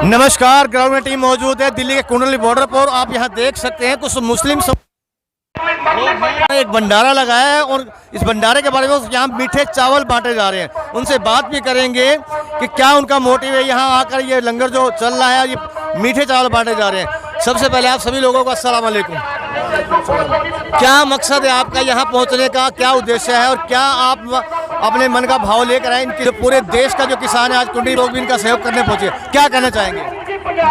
नमस्कार, ग्राउंड में टीम मौजूद है दिल्ली के कुंडली बॉर्डर पर। आप यहाँ देख सकते हैं कुछ मुस्लिम एक भंडारा लगाया है और इस भंडारे के बारे में यहाँ मीठे चावल बांटे जा रहे हैं। उनसे बात भी करेंगे कि क्या उनका मोटिव है यहाँ आकर ये लंगर जो चल रहा है, ये मीठे चावल बांटे जा रहे हैं। सबसे पहले आप सभी लोगों को अस्सलाम वालेकुम। क्या मकसद है आपका यहाँ पहुँचने का, क्या उद्देश्य है और क्या आप अपने मन का भाव लेकर आए? इनके पूरे देश का जो किसान है आज कुंडली लोग भी इनका सहयोग करने पहुँचे, क्या कहना चाहेंगे?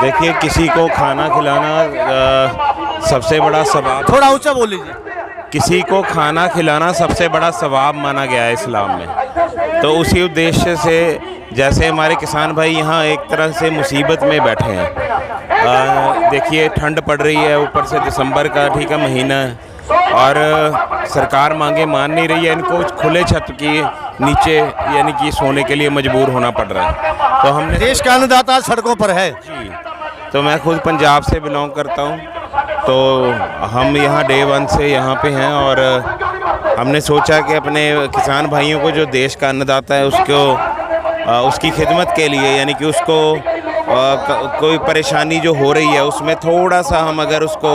देखिए, किसी को खाना खिलाना सबसे बड़ा सवाब, थोड़ा ऊंचा बोल लीजिए। किसी को खाना खिलाना सबसे बड़ा सवाब माना गया है इस्लाम में। तो उसी उद्देश्य से जैसे हमारे किसान भाई यहाँ एक तरह से मुसीबत में बैठे हैं। देखिए, ठंड पड़ रही है, ऊपर से दिसंबर का ठीक है महीना है और सरकार मांगे मान नहीं रही है। इनको खुले छत के नीचे यानी कि सोने के लिए मजबूर होना पड़ रहा है। तो हमने देश का अन्नदाता सड़कों पर है जी। तो मैं खुद पंजाब से बिलोंग करता हूँ, तो हम यहाँ डे वन से यहाँ पे हैं और हमने सोचा कि अपने किसान भाइयों को जो देश का अन्नदाता है उसकी खिदमत के लिए, यानी कि उसको कोई परेशानी जो हो रही है उसमें थोड़ा सा हम अगर उसको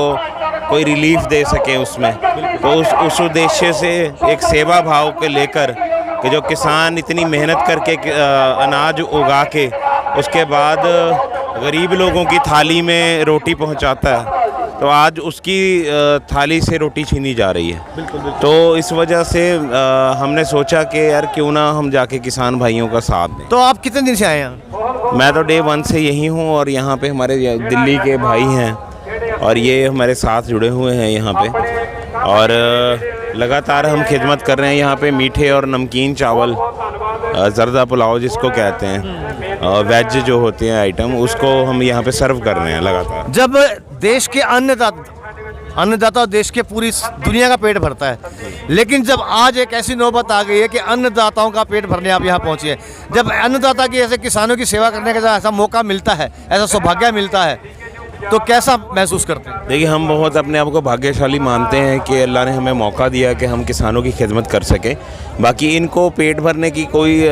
कोई रिलीफ दे सकें उसमें, तो उस उद्देश्य से एक सेवा भाव के लेकर कि जो किसान इतनी मेहनत करके अनाज उगा के उसके बाद गरीब लोगों की थाली में रोटी पहुंचाता है, तो आज उसकी थाली से रोटी छीनी जा रही है। बिल्कुल। तो इस वजह से हमने सोचा कि यार क्यों ना हम जाके किसान भाइयों का साथ दें। तो आप कितने दिन से आए हैं? मैं तो डे वन से यही हूँ और यहाँ पे हमारे दिल्ली के भाई हैं और ये हमारे साथ जुड़े हुए हैं यहाँ पे, और लगातार हम खिदमत कर रहे हैं। यहाँ पे मीठे और नमकीन चावल, जर्दा पुलाव जिसको कहते हैं, वेज जो होते हैं आइटम, उसको हम यहाँ पे सर्व कर रहे हैं लगातार। जब देश के अन्नदाता देश के पूरी दुनिया का पेट भरता है, लेकिन जब आज एक ऐसी नौबत आ गई है कि अन्नदाताओं का पेट भरने आप यहाँ पहुँचे हैं, जब अन्नदाता की ऐसे किसानों की सेवा करने का ऐसा मौका मिलता है, ऐसा सौभाग्य मिलता है, तो कैसा महसूस करते हैं? देखिए, हम बहुत अपने आप को भाग्यशाली मानते हैं कि अल्लाह ने हमें मौका दिया कि हम किसानों की खिदमत कर सकें। बाकी इनको पेट भरने की कोई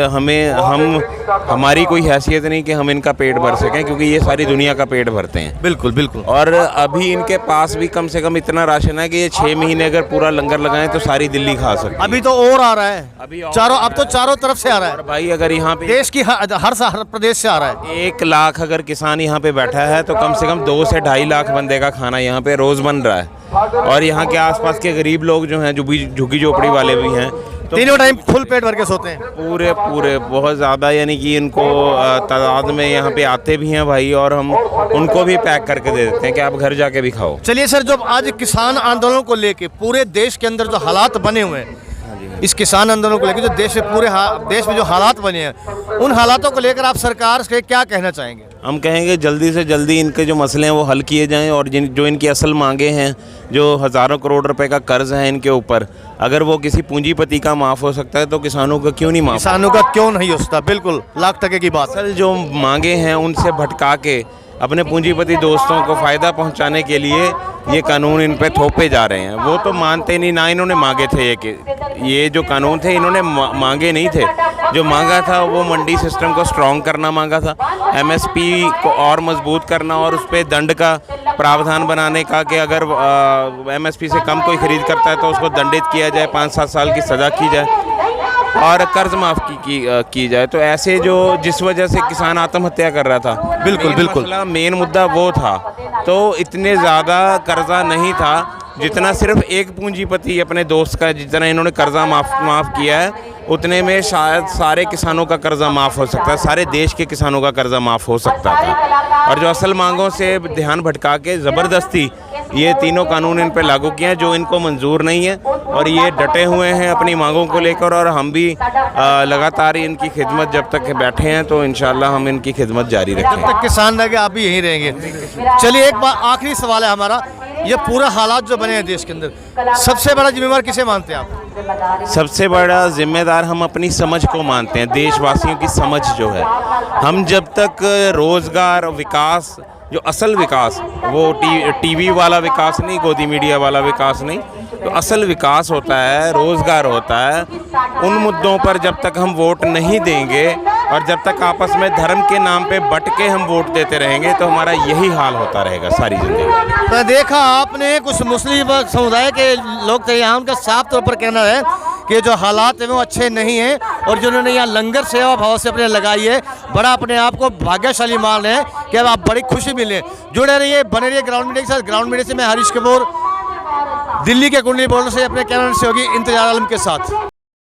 हमारी कोई हैसियत नहीं कि हम इनका पेट भर सकें, क्योंकि ये सारी दुनिया का पेट भरते हैं। बिल्कुल बिल्कुल। और अभी इनके पास भी कम से कम इतना राशन है कि ये 6 महीने अगर पूरा लंगर लगाएं तो सारी दिल्ली खा सकती है। अभी तो और आ रहा है, अब तो चारों तरफ से आ रहा है भाई। अगर यहाँ पे देश की हर प्रदेश से आ रहा है। 1 लाख अगर किसान यहाँ पे बैठा है तो कम से कम 2 से 2.5 लाख बंदे का खाना यहाँ पे रोज बन रहा है। और यहाँ के आसपास के गरीब लोग जो हैं, झुग्गी झोपड़ी वाले भी हैं, तो तीनों टाइम फुल पेट भर के सोते हैं पूरे बहुत ज़्यादा, यानी कि इनको तादाद में यहाँ पे आते भी हैं भाई, और हम उनको भी पैक करके दे देते हैं कि आप घर जाके भी खाओ। चलिए सर, जब आज किसान आंदोलन को लेके पूरे देश के अंदर जो हालात बने हुए हैं, इस किसान आंदोलन को लेकर जो देश में जो हालात बने हैं, उन हालातों को लेकर आप सरकार से क्या कहना चाहेंगे? हम कहेंगे जल्दी से जल्दी इनके जो मसले हैं वो हल किए जाएं, और जो इनकी असल मांगे हैं, जो हज़ारों करोड़ रुपए का कर्ज है इनके ऊपर, अगर वो किसी पूंजीपति का माफ़ हो सकता है तो किसानों का क्यों नहीं माफ़? किसानों का क्यों नहीं हो सकता? बिल्कुल, लाख टके की बात। असल जो मांगे हैं उनसे भटका के अपने पूंजीपति दोस्तों को फ़ायदा पहुंचाने के लिए ये कानून इन पे थोपे जा रहे हैं। वो तो मानते नहीं, ना इन्होंने मांगे थे। ये जो कानून थे इन्होंने मांगे नहीं थे। जो मांगा था वो मंडी सिस्टम को स्ट्रॉन्ग करना मांगा था, एमएसपी को और मजबूत करना, और उस पर दंड का प्रावधान बनाने का कि अगर एमएसपी से कम कोई खरीद करता है तो उसको दंडित किया जाए, 5-7 साल की सज़ा की जाए और कर्ज माफ़ की जाए। तो ऐसे जो जिस वजह से किसान आत्महत्या कर रहा था, बिल्कुल मेन मुद्दा वो था। तो इतने ज़्यादा कर्जा नहीं था जितना सिर्फ एक पूंजीपति अपने दोस्त का, जितना इन्होंने कर्जा माफ़ किया है, उतने में शायद सारे किसानों का कर्जा माफ़ हो सकता है, सारे देश के किसानों का कर्जा माफ़ हो सकता था। और जो असल मांगों से ध्यान भटका के ज़बरदस्ती ये तीनों कानून इन पे लागू किए हैं जो इनको मंजूर नहीं है, और ये डटे हुए हैं अपनी मांगों को लेकर, और हम भी लगातार इनकी खिदमत जब तक बैठे हैं तो इंशाल्लाह हम इनकी खिदमत जारी रखेंगे। जब तक किसान रहेंगे आप भी यहीं रहेंगे। चलिए, एक बार आखिरी सवाल है हमारा, ये पूरा हालात जो बने हैं देश के अंदर, सबसे बड़ा जिम्मेवार किसे मानते हैं आप? सबसे बड़ा जिम्मेदार हम अपनी समझ को मानते हैं, देशवासियों की समझ जो है। हम जब तक रोज़गार, विकास, जो असल विकास, वो टीवी वाला विकास नहीं, गोदी मीडिया वाला विकास नहीं, तो असल विकास होता है, रोज़गार होता है, उन मुद्दों पर जब तक हम वोट नहीं देंगे और जब तक आपस में धर्म के नाम पे बट के हम वोट देते रहेंगे तो हमारा यही हाल होता रहेगा सारी ज़िंदगी। तो देखा आपने कुछ मुस्लिम समुदाय के लोग थे यहाँ, उनका साफ तौर पर कहना है कि जो हालात हैं वो अच्छे नहीं हैं, और जिन्होंने यहाँ लंगर सेवा भाव से अपने लगाई है, बड़ा अपने आप को भाग्यशाली मान रहे हैं कि अब आप बड़ी खुशी मिले। जुड़े रहिए, बने रहिए ग्राउंड मीडिया के साथ। ग्राउंड मीडिया से मैं हरीश कपूर, दिल्ली के कुंडली बोर्डर से अपने कैमरा सहयोगी इंतजार आलम के साथ।